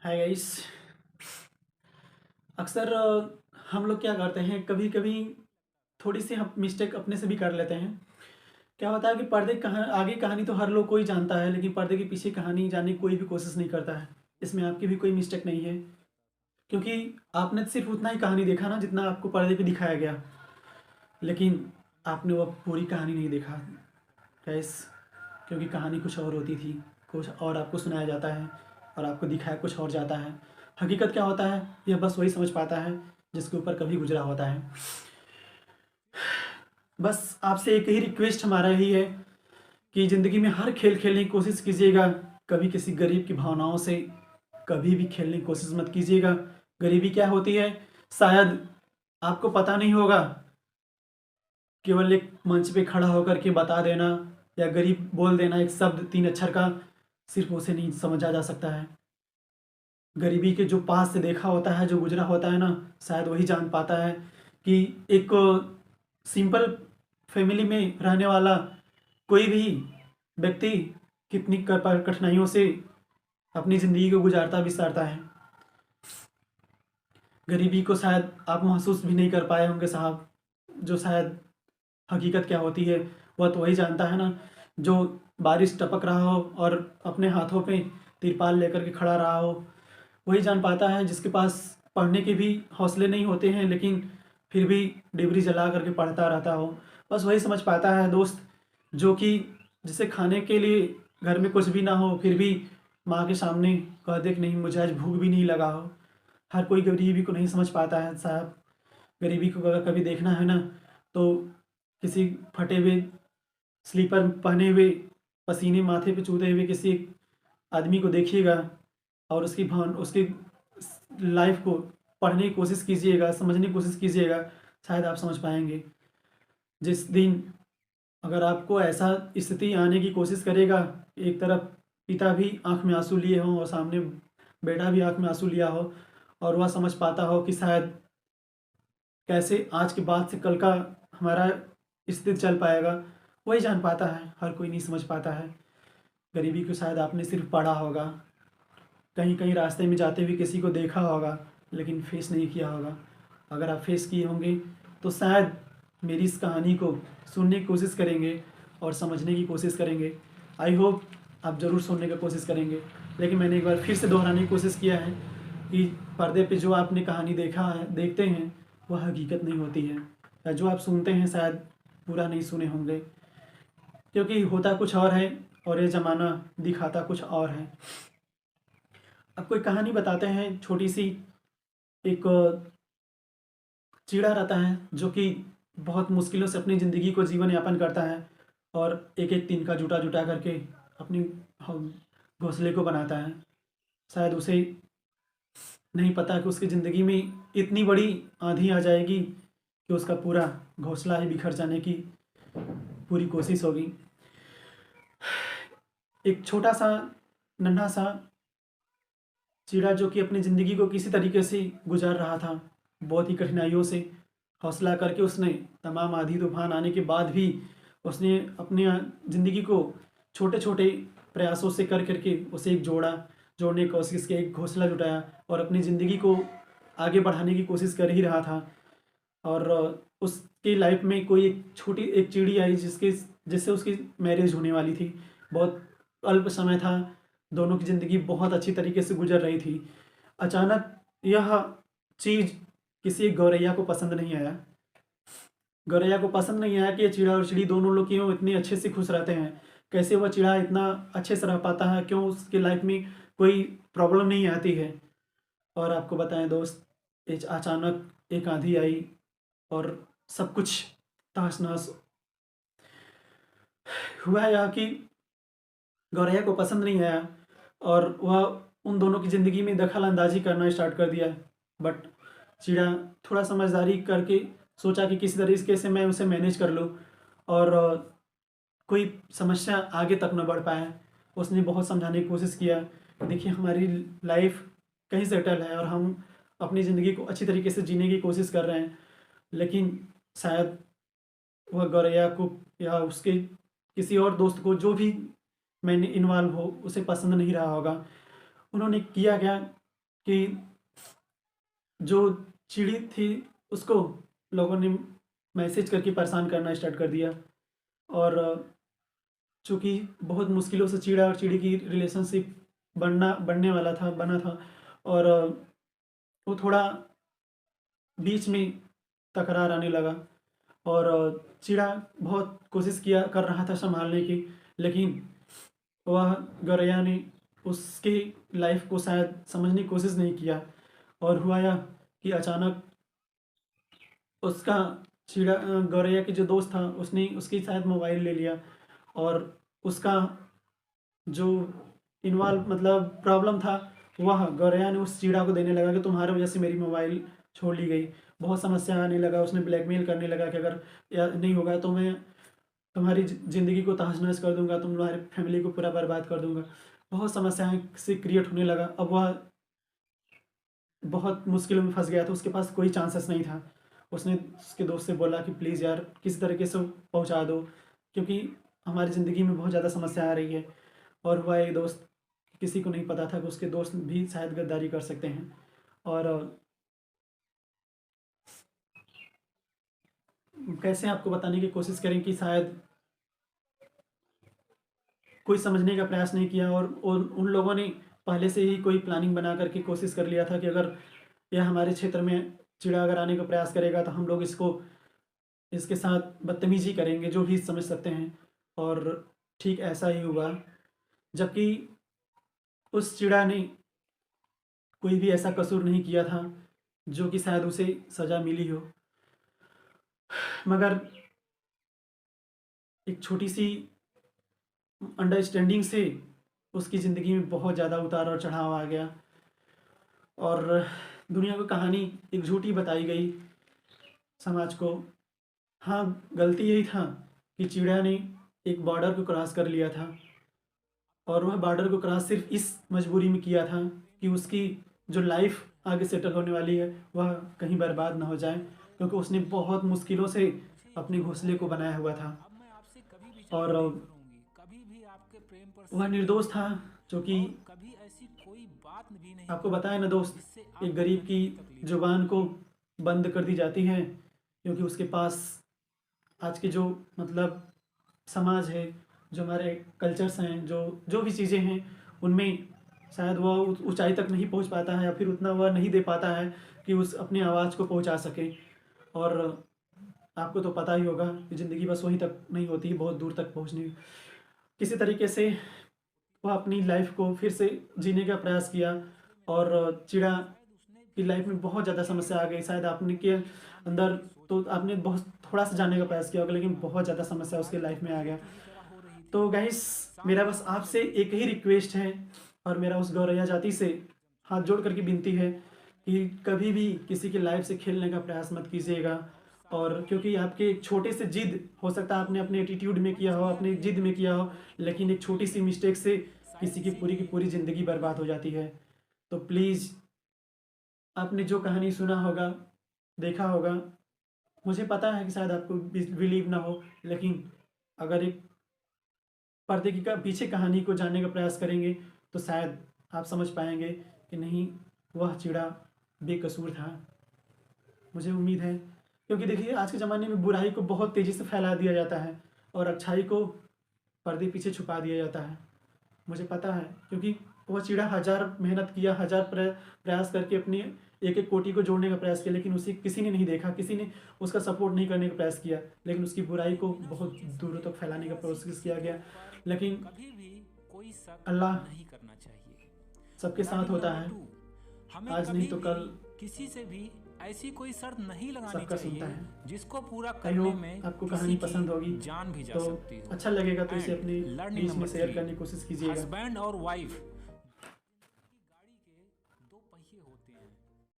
Hi guys. अक्सर हम लोग क्या करते हैं, कभी कभी थोड़ी सी हम मिस्टेक अपने से भी कर लेते हैं। क्या होता है कि पर्दे कहाँ आगे कहानी तो हर लोग कोई जानता है, लेकिन पर्दे के पीछे कहानी जानने की कोई भी कोशिश नहीं करता है। इसमें आपकी भी कोई मिस्टेक नहीं है, क्योंकि आपने सिर्फ उतना ही कहानी देखा ना जितना आपको पर्दे पे दिखाया गया, लेकिन आपने वो पूरी कहानी नहीं देखा गैस। क्योंकि कहानी कुछ और होती थी, कुछ और आपको सुनाया जाता है और आपको दिखाया कुछ और जाता है। हकीकत क्या होता है यह बस वही समझ पाता है जिसके ऊपर कभी गुजरा होता है। बस आपसे एक ही रिक्वेस्ट हमारा यही है कि ज़िंदगी में हर खेल खेलने की कोशिश कीजिएगा। कभी किसी गरीब की भावनाओं से कभी भी खेलने की कोशिश मत कीजिएगा। गरीबी क्या होती है शायद आपको पता नहीं होगा। केवल एक मंच पे खड़ा होकर के बता देना या गरीब बोल देना एक शब्द 3 अक्षर का, सिर्फ उसे नहीं समझा जा सकता है। गरीबी के जो पास से देखा होता है, जो गुजरा होता है ना, शायद वही जान पाता है कि एक सिंपल फैमिली में रहने वाला कोई भी व्यक्ति कितनी कठिनाइयों से अपनी ज़िंदगी को गुजारता बितारता है। गरीबी को शायद आप महसूस भी नहीं कर पाए होंगे साहब। जो शायद हकीकत क्या होती है वह तो वही जानता है ना, जो बारिश टपक रहा हो और अपने हाथों पे तिरपाल लेकर के खड़ा रहा हो। वही जान पाता है जिसके पास पढ़ने के भी हौसले नहीं होते हैं, लेकिन फिर भी डिग्री जला करके पढ़ता रहता हो। बस वही समझ पाता है दोस्त, जो कि जिसे खाने के लिए घर में कुछ भी ना हो, फिर भी माँ के सामने कह दे कि नहीं मुझे आज भूख भी नहीं लगा हो। हर कोई गरीबी को नहीं समझ पाता है साहब। गरीबी को अगर कभी देखना है ना, तो किसी फटे हुए स्लीपर पहने हुए, पसीने माथे पे चूते हुए किसी आदमी को देखिएगा और उसकी लाइफ को पढ़ने की कोशिश कीजिएगा, समझने की कोशिश कीजिएगा, शायद आप समझ पाएंगे। जिस दिन अगर आपको ऐसा स्थिति आने की कोशिश करेगा, एक तरफ पिता भी आंख में आंसू लिए हों और सामने बेटा भी आंख में आंसू लिया हो, और वह समझ पाता हो कि शायद कैसे आज के बाद से कल का हमारा स्थिति चल पाएगा, वही जान पाता है। हर कोई नहीं समझ पाता है। गरीबी को शायद आपने सिर्फ पढ़ा होगा, कहीं कहीं रास्ते में जाते हुए किसी को देखा होगा, लेकिन फेस नहीं किया होगा। अगर आप फेस किए होंगे तो शायद मेरी इस कहानी को सुनने की कोशिश करेंगे और समझने की कोशिश करेंगे। आई होप आप ज़रूर सुनने की कोशिश करेंगे। लेकिन मैंने एक बार फिर से दोहराने की कोशिश किया है कि पर्दे पे जो आपने कहानी देखा है देखते हैं वह हकीकत नहीं होती है, या जो आप सुनते हैं शायद पूरा नहीं सुने होंगे, क्योंकि होता कुछ और है और ये ज़माना दिखाता कुछ और है। अब कोई कहानी बताते हैं छोटी सी। एक चीड़ा रहता है जो कि बहुत मुश्किलों से अपनी ज़िंदगी को जीवन यापन करता है और एक एक तिनका जुटा जुटा करके अपनी घोंसले को बनाता है। शायद उसे नहीं पता कि उसकी ज़िंदगी में इतनी बड़ी आंधी आ जाएगी कि उसका पूरा घोंसला ही बिखर जाने की पूरी कोशिश होगी। एक छोटा सा नन्हा सा चीड़ा जो कि अपनी ज़िंदगी को किसी तरीके से गुजार रहा था, बहुत ही कठिनाइयों से हौसला करके उसने तमाम आंधी तूफान आने के बाद भी उसने अपनी ज़िंदगी को छोटे छोटे प्रयासों से कर करके उसे एक जोड़ने की कोशिश की, एक घोंसला जुटाया और अपनी ज़िंदगी को आगे बढ़ाने की कोशिश कर ही रहा था। और उसकी लाइफ में कोई एक छोटी एक चिड़ी आई जिससे उसकी मैरिज होने वाली थी। बहुत अल्प समय था, दोनों की ज़िंदगी बहुत अच्छी तरीके से गुजर रही थी। अचानक यह चीज़ किसी गौरैया को पसंद नहीं आया। गौरैया को पसंद नहीं आया कि ये चिड़ा और चिड़ी दोनों लोग क्यों इतने अच्छे से खुश रहते हैं। कैसे वह चिड़ा इतना अच्छे से रह पाता है, क्यों उसकी लाइफ में कोई प्रॉब्लम नहीं आती है। और आपको बताएं दोस्त, अचानक एक आंधी आई और सब कुछ तहस नहस हुआ। यह कि गौरैया को पसंद नहीं आया और वह उन दोनों की ज़िंदगी में दखल अंदाजी करना स्टार्ट कर दिया। बट चिड़ा थोड़ा समझदारी करके सोचा कि किसी तरीके से मैं उसे मैनेज कर लूँ और कोई समस्या आगे तक न बढ़ पाए। उसने बहुत समझाने की कोशिश किया कि देखिए हमारी लाइफ कहीं सेटल है और हम अपनी ज़िंदगी को अच्छी तरीके से जीने की कोशिश कर रहे हैं, लेकिन शायद वह गौरैया को या उसके किसी और दोस्त को जो भी मैंने इन्वॉल्व हो उसे पसंद नहीं रहा होगा। उन्होंने किया क्या, कि जो चिड़ी थी उसको लोगों ने मैसेज करके परेशान करना स्टार्ट कर दिया। और चूँकि बहुत मुश्किलों से चिड़ा और चिड़ी की रिलेशनशिप बना था। और वो थोड़ा बीच में तकरार आने लगा। और चिड़ा बहुत कोशिश किया कर रहा था संभालने की, लेकिन वह गौरैया ने उसकी लाइफ को शायद समझने की कोशिश नहीं किया। और हुआ यह कि अचानक उसका गौरैया की जो दोस्त था उसने उसकी शायद मोबाइल ले लिया। और उसका जो इन्वॉल्व मतलब प्रॉब्लम था वह गौरैया ने उस चीड़ा को देने लगा कि तुम्हारे वजह से मेरी मोबाइल छोड़ ली गई। बहुत समस्या आने लगा, उसने ब्लैकमेल करने लगा कि अगर या नहीं होगा तो मैं तुम्हारी ज़िंदगी को तहस-नहस कर दूंगा, तुम्हारी फैमिली को पूरा बर्बाद कर दूंगा। बहुत समस्याएं से क्रिएट होने लगा। अब वह बहुत मुश्किलों में फंस गया था, उसके पास कोई चांसेस नहीं था। उसने उसके दोस्त से बोला कि प्लीज़ यार किसी तरीके से पहुंचा दो, क्योंकि हमारी ज़िंदगी में बहुत ज़्यादा समस्या आ रही है। और हुआ एक दोस्त, किसी को नहीं पता था कि उसके दोस्त भी शायद गद्दारी कर सकते हैं। और कैसे आपको बताने की कोशिश करें कि शायद कोई समझने का प्रयास नहीं किया। और उन लोगों ने पहले से ही कोई प्लानिंग बना करके कोशिश कर लिया था कि अगर यह हमारे क्षेत्र में चिड़ा अगर आने का प्रयास करेगा तो हम लोग इसके साथ बदतमीजी करेंगे, जो भी समझ सकते हैं। और ठीक ऐसा ही हुआ, जबकि उस चिड़ा ने कोई भी ऐसा कसूर नहीं किया था जो कि शायद उसे सज़ा मिली हो। मगर एक छोटी सी अंडरस्टैंडिंग से उसकी ज़िंदगी में बहुत ज़्यादा उतार और चढ़ाव आ गया। और दुनिया को कहानी एक झूठी बताई गई समाज को। हाँ, गलती यही था कि चिड़िया ने एक बॉर्डर को क्रॉस कर लिया था। और वह बॉर्डर को क्रॉस सिर्फ इस मजबूरी में किया था कि उसकी जो लाइफ आगे सेटल होने वाली है वह कहीं बर्बाद ना हो जाए, क्योंकि उसने बहुत मुश्किलों से अपने घोंसले को बनाया हुआ था। और वह निर्दोष था, जो कि आपको बताया ना दोस्त, एक गरीब की जुबान को बंद कर दी जाती है क्योंकि उसके पास आज के जो मतलब समाज है, जो हमारे कल्चर्स हैं, जो जो भी चीज़ें हैं उनमें शायद वह ऊंचाई तक नहीं पहुंच पाता है, या फिर उतना वह नहीं दे पाता है कि उस अपनी आवाज़ को पहुंचा सके। और आपको तो पता ही होगा कि ज़िंदगी बस वहीं तक नहीं होती, बहुत दूर तक पहुंचनी। किसी तरीके से वह अपनी लाइफ को फिर से जीने का प्रयास किया। और चिड़ा की लाइफ में बहुत ज़्यादा समस्या आ गई। शायद आपने के अंदर तो आपने बहुत थोड़ा सा जानने का प्रयास किया होगा, लेकिन बहुत ज़्यादा समस्या उसके लाइफ में आ गया। तो गाइस, मेरा बस आपसे एक ही रिक्वेस्ट है, और मेरा उस गौरैया जाति से हाथ जोड़ करके विनती है कि कभी भी किसी की लाइफ से खेलने का प्रयास मत कीजिएगा। और क्योंकि आपके एक छोटे से जिद, हो सकता है आपने अपने एटीट्यूड में किया हो, अपने जिद में किया हो, लेकिन एक छोटी सी मिस्टेक से किसी की पूरी ज़िंदगी बर्बाद हो जाती है। तो प्लीज़, आपने जो कहानी सुना होगा, देखा होगा, मुझे पता है कि शायद आपको बिलीव ना हो, लेकिन अगर एक पर्दे की पीछे कहानी को जानने का प्रयास करेंगे तो शायद आप समझ पाएंगे कि नहीं, वह चिड़ा बेकसूर था। मुझे उम्मीद है, क्योंकि देखिए आज के ज़माने में बुराई को बहुत तेज़ी से फैला दिया जाता है और अच्छाई को पर्दे पीछे छुपा दिया जाता है। मुझे पता है, क्योंकि वह चिड़ा हज़ार मेहनत किया, हज़ार प्रयास करके अपनी एक एक कोटि को जोड़ने का प्रयास किया, लेकिन उसे किसी ने नहीं देखा, किसी ने उसका सपोर्ट नहीं करने का प्रयास किया, लेकिन उसकी बुराई को बहुत दूरों तक फैलाने का कोशिश किया गया। लेकिन अल्लाह सबके साथ होता है, आज नहीं तो कल किसी से भी ऐसी कोई शर्त नहीं लगानी सबका सुनता चाहिए है। जिसको पूरा आई करने होप में आपको किसी कहानी की पसंद होगी, जान भी जा तो सकती हो। अच्छा लगेगा तो इसे And अपने learning बीच में number शेयर 3, करने की कोशिश कीजिएगा। हस्बैंड और वाइफ